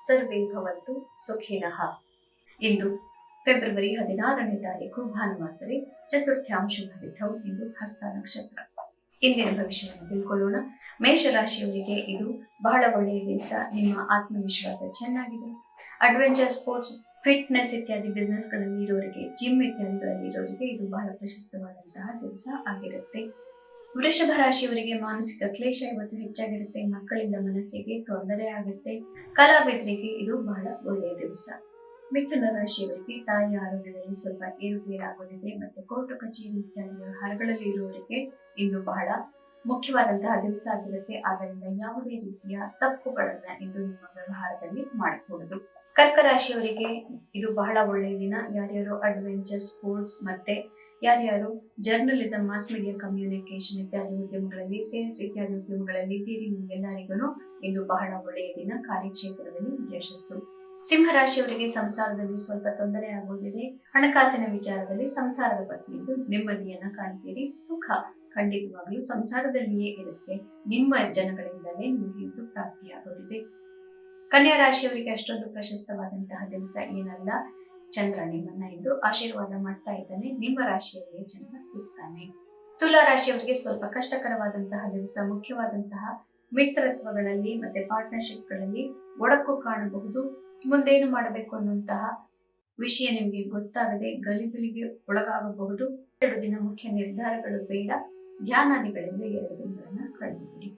ಸರ್ವೇ ಭವಂತು ಸುಖಿನಃ. ಇಂದು ಫೆಬ್ರವರಿ 16ನೇ ತಾರೀಕು ಭಾನುವಾಸರಿ, ಚತುರ್ಥ್ಯಾಂ ಶುಭವಿಧೌ. ಇಂದು ಹಸ್ತ ನಕ್ಷತ್ರ. ಇಂದಿನ ಭವಿಷ್ಯವನ್ನು ತಿಳ್ಕೊಳ್ಳೋಣ. ಮೇಷರಾಶಿಯವರಿಗೆ ಇದು ಬಹಳ ಒಳ್ಳೆಯ ದಿವಸ. ನಿಮ್ಮ ಆತ್ಮವಿಶ್ವಾಸ ಚೆನ್ನಾಗಿದೆ. ಅಡ್ವೆಂಚರ್, ಸ್ಪೋರ್ಟ್ಸ್, ಫಿಟ್ನೆಸ್ ಇತ್ಯಾದಿ ಬಿಸ್ನೆಸ್ ಗಳಲ್ಲಿ ಇರೋರಿಗೆ, ಜಿಮ್ ಇತ್ಯಾದಿಗಳಲ್ಲಿ ಇರೋರಿಗೆ ಇದು ಬಹಳ ಪ್ರಶಸ್ತವಾದಂತಹ ದಿವಸ ಆಗಿರುತ್ತೆ. ವೃಷಭ ರಾಶಿಯವರಿಗೆ ಮಾನಸಿಕ ಕ್ಲೇಶ ಇವತ್ತು ಹೆಚ್ಚಾಗಿರುತ್ತೆ. ಮಕ್ಕಳಿಂದ ಮನಸ್ಸಿಗೆ ತೊಂದರೆ ಆಗುತ್ತೆ. ಕಲಾವಿದರಿಗೆ ಇದು ಬಹಳ ಒಳ್ಳೆಯ ದಿವಸ. ಮಿಥುನ ರಾಶಿಯವರಿಗೆ ತಾಯಿಯ ಆರೋಗ್ಯದಲ್ಲಿ ಸ್ವಲ್ಪ ಏರುಪೇರಾಗುತ್ತಿದೆ. ಮತ್ತೆ ಕೋರ್ಟು ಕಚೇರಿ ಇತ್ಯಾದಿ ವ್ಯವಹಾರಗಳಲ್ಲಿ ಇರುವವರಿಗೆ ಇಂದು ಬಹಳ ಮುಖ್ಯವಾದಂತಹ ದಿವಸ ಆಗಿರುತ್ತೆ. ಆದ್ದರಿಂದ ಯಾವುದೇ ರೀತಿಯ ತಪ್ಪುಗಳನ್ನ ಇಂದು ನಿಮ್ಮ ವ್ಯವಹಾರದಲ್ಲಿ ಮಾಡಕೂಡದು. ಕರ್ಕ ರಾಶಿಯವರಿಗೆ ಇದು ಬಹಳ ಒಳ್ಳೆಯ ದಿನ. ಯಾರ್ಯಾರು ಅಡ್ವೆಂಚರ್, ಸ್ಪೋರ್ಟ್ಸ್ ಮತ್ತೆ ಯಾರ್ಯಾರು ಜರ್ನಲಿಸಂ, ಮಾಸ್ ಮೀಡಿಯಾ ಕಮ್ಯುನಿಕೇಶನ್ ಇತ್ಯಾದಿ ಉದ್ಯಮಗಳಲ್ಲಿ, ಸೇಲ್ಸ್ ಇತ್ಯಾದಿ ಉದ್ಯಮಗಳಲ್ಲಿ ಇದ್ದೀರಿ, ನಿಮ್ಗೆಲ್ಲರಿಗೂ ಇಂದು ಬಹಳ ಒಳ್ಳೆಯ ದಿನ. ಕಾರ್ಯಕ್ಷೇತ್ರದಲ್ಲಿ ಯಶಸ್ಸು. ಸಿಂಹರಾಶಿಯವರಿಗೆ ಸಂಸಾರದಲ್ಲಿ ಸ್ವಲ್ಪ ತೊಂದರೆ ಆಗುವುದಿದೆ. ಹಣಕಾಸಿನ ವಿಚಾರದಲ್ಲಿ ಸಂಸಾರದ ಪತ್ನಿಯಿಂದ ನೆಮ್ಮದಿಯನ್ನ ಕಾಣ್ತೀರಿ. ಸುಖ ಖಂಡಿತವಾಗ್ಲೂ ಸಂಸಾರದಲ್ಲಿಯೇ ಇರುತ್ತೆ. ನಿಮ್ಮ ಜನಗಳಿಂದಲೇ ನಿಮಗೆ ಇದು ಪ್ರಾಪ್ತಿಯಾಗುತ್ತಿದೆ. ಕನ್ಯಾ ರಾಶಿಯವರಿಗೆ ಅಷ್ಟೊಂದು ಪ್ರಶಸ್ತವಾದಂತಹ ದಿವಸ ಏನಲ್ಲ. ಚಂದ್ರ ನಿಮ್ಮನ್ನ ಇಂದು ಆಶೀರ್ವಾದ ಮಾಡ್ತಾ ಇದ್ದಾನೆ. ನಿಮ್ಮ ರಾಶಿಯವರಿಗೆ ಚಂದ್ರ ಇರ್ತಾನೆ. ತುಲಾ ರಾಶಿಯವರಿಗೆ ಸ್ವಲ್ಪ ಕಷ್ಟಕರವಾದಂತಹ ದಿವಸ. ಮುಖ್ಯವಾದಂತಹ ಮಿತ್ರತ್ವಗಳಲ್ಲಿ ಮತ್ತೆ ಪಾರ್ಟ್ನರ್ಶಿಪ್ಗಳಲ್ಲಿ ಒಡಕು ಕಾಣಬಹುದು. ಮುಂದೇನು ಮಾಡಬೇಕು ಅನ್ನುವಂತಹ ವಿಷಯ ನಿಮಗೆ ಗೊತ್ತಾಗದೆ ಗಲಿಬಿಲಿಗೆ ಒಳಗಾಗಬಹುದು. 2 ದಿನ ಮುಖ್ಯ ನಿರ್ಧಾರಗಳು ಬೇಡ. ಧ್ಯಾನಾದಿಗಳಿಂದ 2 ದಿನಗಳನ್ನ ಕಳೆದುಬಿಡಿ.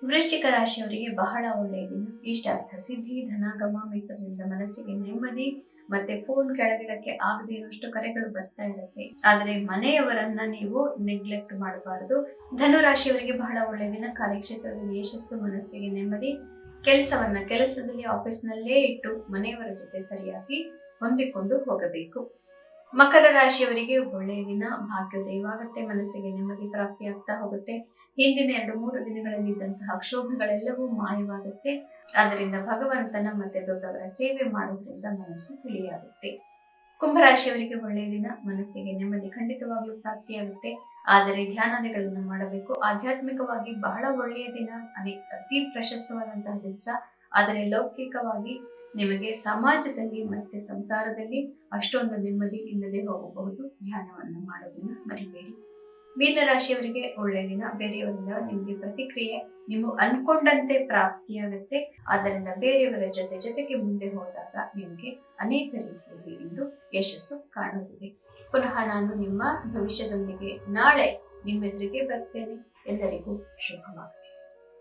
ವೃಶ್ಚಿಕ ರಾಶಿಯವರಿಗೆ ಬಹಳ ಒಳ್ಳೆಯ ದಿನ. ಇಷ್ಟಾರ್ಥ ಸಿದ್ಧಿ, ಧನಾಗಮ, ಮಿತ್ರರಿಂದ ಮನಸ್ಸಿಗೆ ನೆಮ್ಮದಿ. ಮತ್ತೆ ಫೋನ್ ಕೆಳಗಿಡಕ್ಕೆ ಆಗದೆ ಇರುವಷ್ಟು ಕರೆಗಳು ಬರ್ತಾ ಇರುತ್ತೆ. ಆದ್ರೆ ಮನೆಯವರನ್ನ ನೀವು ನೆಗ್ಲೆಕ್ಟ್ ಮಾಡಬಾರದು. ಧನು ರಾಶಿಯವರಿಗೆ ಬಹಳ ಒಳ್ಳೆಯ ದಿನ. ಕಾರ್ಯಕ್ಷೇತ್ರದಲ್ಲಿ ಯಶಸ್ಸು, ಮನಸ್ಸಿಗೆ ನೆಮ್ಮದಿ. ಕೆಲಸವನ್ನ ಕೆಲಸದಲ್ಲಿ, ಆಫೀಸ್ನಲ್ಲೇ ಇಟ್ಟು ಮನೆಯವರ ಜೊತೆ ಸರಿಯಾಗಿ ಹೊಂದಿಕೊಂಡು ಹೋಗಬೇಕು. ಮಕರ ರಾಶಿಯವರಿಗೆ ಒಳ್ಳೆಯ ದಿನ. ಭಾಗ್ಯೋದಯವಾಗುತ್ತೆ. ಮನಸ್ಸಿಗೆ ನೆಮ್ಮದಿ ಪ್ರಾಪ್ತಿಯಾಗ್ತಾ ಹೋಗುತ್ತೆ. ಹಿಂದಿನ 2-3 ದಿನಗಳಲ್ಲಿ ಇದ್ದಂತಹ ಕ್ಷೋಭೆಗಳೆಲ್ಲವೂ ಮಾಯವಾಗುತ್ತೆ. ಆದ್ದರಿಂದ ಭಗವಂತನ ಮತ್ತೆ ದೊಡ್ಡವರ ಸೇವೆ ಮಾಡೋದ್ರಿಂದ ಮನಸ್ಸು ತಿಳಿಯಾಗುತ್ತೆ. ಕುಂಭರಾಶಿಯವರಿಗೆ ಒಳ್ಳೆಯ ದಿನ. ಮನಸ್ಸಿಗೆ ನೆಮ್ಮದಿ ಖಂಡಿತವಾಗ್ಲೂ ಪ್ರಾಪ್ತಿಯಾಗುತ್ತೆ. ಆದರೆ ಧ್ಯಾನಾದಿಗಳನ್ನು ಮಾಡಬೇಕು. ಆಧ್ಯಾತ್ಮಿಕವಾಗಿ ಬಹಳ ಒಳ್ಳೆಯ ದಿನ. ಅತಿ ಪ್ರಶಸ್ತವಾದಂತಹ ದಿವಸ. ಆದರೆ ಲೌಕಿಕವಾಗಿ ನಿಮಗೆ ಸಮಾಜದಲ್ಲಿ ಮತ್ತೆ ಸಂಸಾರದಲ್ಲಿ ಅಷ್ಟೊಂದು ನೆಮ್ಮದಿ ಇಲ್ಲದೆ ಹೋಗಬಹುದು. ಧ್ಯಾನವನ್ನು ಮಾಡೋದನ್ನ ಮರಿಬೇಡಿ. ಮೀನ ರಾಶಿಯವರಿಗೆ ಒಳ್ಳೆಯ ದಿನ. ಬೇರೆಯವರಿಂದ ನಿಮಗೆ ಪ್ರತಿಕ್ರಿಯೆ ನೀವು ಅನ್ಕೊಂಡಂತೆ ಪ್ರಾಪ್ತಿಯಾಗುತ್ತೆ. ಆದ್ದರಿಂದ ಬೇರೆಯವರ ಜೊತೆಗೆ ಮುಂದೆ ಹೋದಾಗ ನಿಮಗೆ ಅನೇಕ ರೀತಿಯಲ್ಲಿ ಇಂದು ಯಶಸ್ಸು ಕಾಣುತ್ತಿದೆ. ಪುನಃ ನಾನು ನಿಮ್ಮ ಭವಿಷ್ಯದೊಂದಿಗೆ ನಾಳೆ ನಿಮ್ಮೆದುರಿಗೆ ಬರ್ತೇನೆ. ಎಲ್ಲರಿಗೂ ಶುಭವಾಗಲಿ.